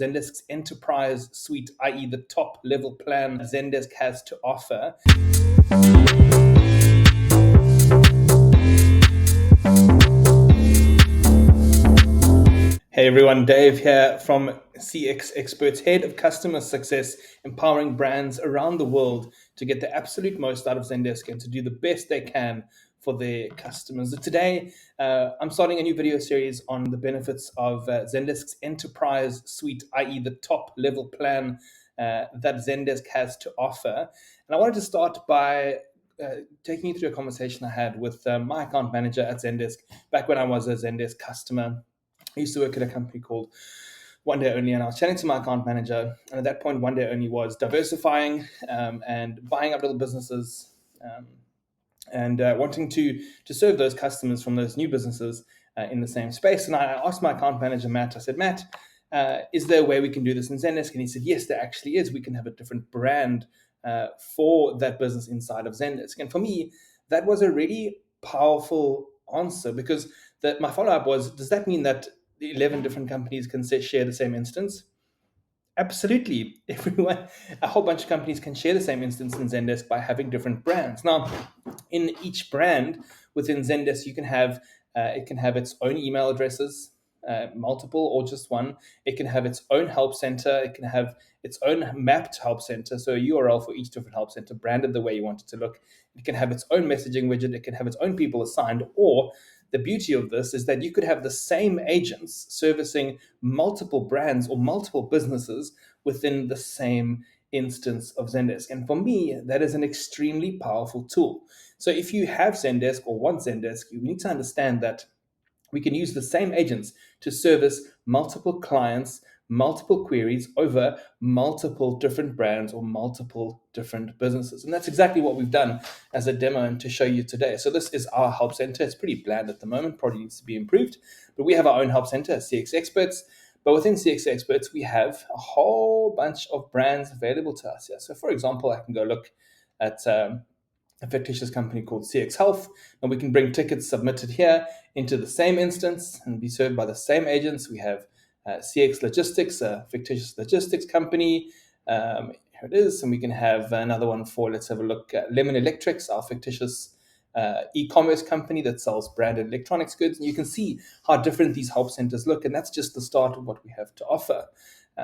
Zendesk's enterprise suite, i.e. the top level plan Zendesk has to offer. Hey everyone, Dave here from CX Experts, Head of Customer Success, empowering brands around the world to get the absolute most out of Zendesk and to do the best they can for their customers. Today, I'm starting a new video series on the benefits of Zendesk's enterprise suite, i.e. the top level plan that Zendesk has to offer. And I wanted to start by taking you through a conversation I had with my account manager at Zendesk back when I was a Zendesk customer. I used to work at a company called One Day Only, and I was chatting to my account manager. And at that point, One Day Only was diversifying and buying up little businesses and wanting to serve those customers from those new businesses in the same space. And I asked my account manager, Matt, I said, Matt, is there a way we can do this in Zendesk? And he said, yes, there actually is. We can have a different brand for that business inside of Zendesk. And for me, that was a really powerful answer, because my follow-up was, does that mean that 11 different companies can share the same instance? Absolutely. Everyone, a whole bunch of companies can share the same instance in Zendesk by having different brands. Now, in each brand within Zendesk, you can have it can have its own email addresses, multiple or just one. It can have its own help center. It can have its own mapped help center, so a URL for each different help center, branded the way you want it to look. It can have its own messaging widget. It can have its own people assigned. Or the beauty of this is that you could have the same agents servicing multiple brands or multiple businesses within the same instance of Zendesk. And for me, that is an extremely powerful tool. So if you have Zendesk or want Zendesk, you need to understand that we can use the same agents to service multiple clients, multiple queries over multiple different brands or multiple different businesses. And that's exactly what we've done as a demo and to show you today. So this is our help center. It's pretty bland at the moment, probably needs to be improved, but we have our own help center as CX Experts. But within CX Experts, we have a whole bunch of brands available to us here. So for example, I can go look at a fictitious company called CX Health, and we can bring tickets submitted here into the same instance and be served by the same agents. We have CX Logistics, a fictitious logistics company. Here it is. And we can have another one for, let's have a look, Lemon Electrics, our fictitious e-commerce company that sells branded electronics goods. And you can see how different these help centers look. And that's just the start of what we have to offer.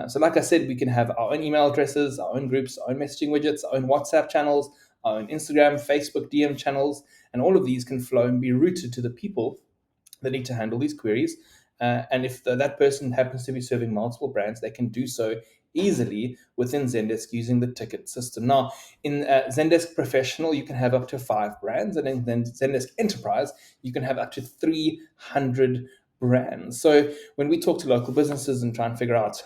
So like I said, we can have our own email addresses, our own groups, our own messaging widgets, our own WhatsApp channels, our own Instagram, Facebook DM channels, and all of these can flow and be routed to the people that need to handle these queries. And if that person happens to be serving multiple brands, they can do so easily within Zendesk using the ticket system. Now, in Zendesk Professional, you can have up to 5 brands, and in Zendesk Enterprise, you can have up to 300 brands. So when we talk to local businesses and try and figure out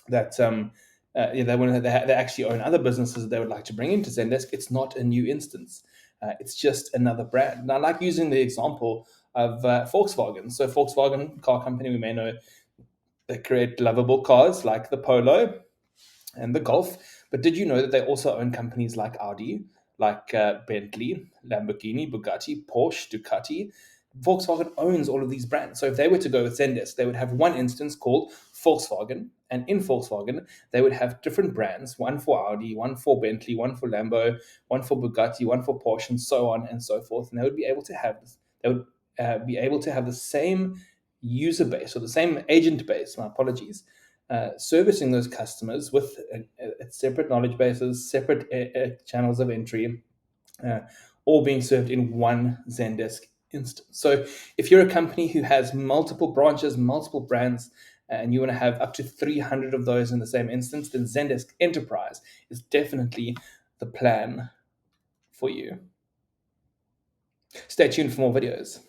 that they actually own other businesses that they would like to bring into Zendesk, it's not a new instance. It's just another brand. And I like using the example of Volkswagen. So Volkswagen car company, we may know they create lovable cars like the Polo and the Golf. But did you know that they also own companies like Audi, like Bentley, Lamborghini, Bugatti, Porsche, Ducati? Volkswagen owns all of these brands. So if they were to go with Zendesk, they would have one instance called Volkswagen. And in Volkswagen, they would have different brands, one for Audi, one for Bentley, one for Lambo, one for Bugatti, one for Porsche, and so on and so forth. And they would be able to have this. They would be able to have the same user base or the same agent base, my apologies, servicing those customers with separate knowledge bases, separate channels of entry, all being served in one Zendesk instance. So if you're a company who has multiple branches, multiple brands, and you want to have up to 300 of those in the same instance, then Zendesk Enterprise is definitely the plan for you. Stay tuned for more videos.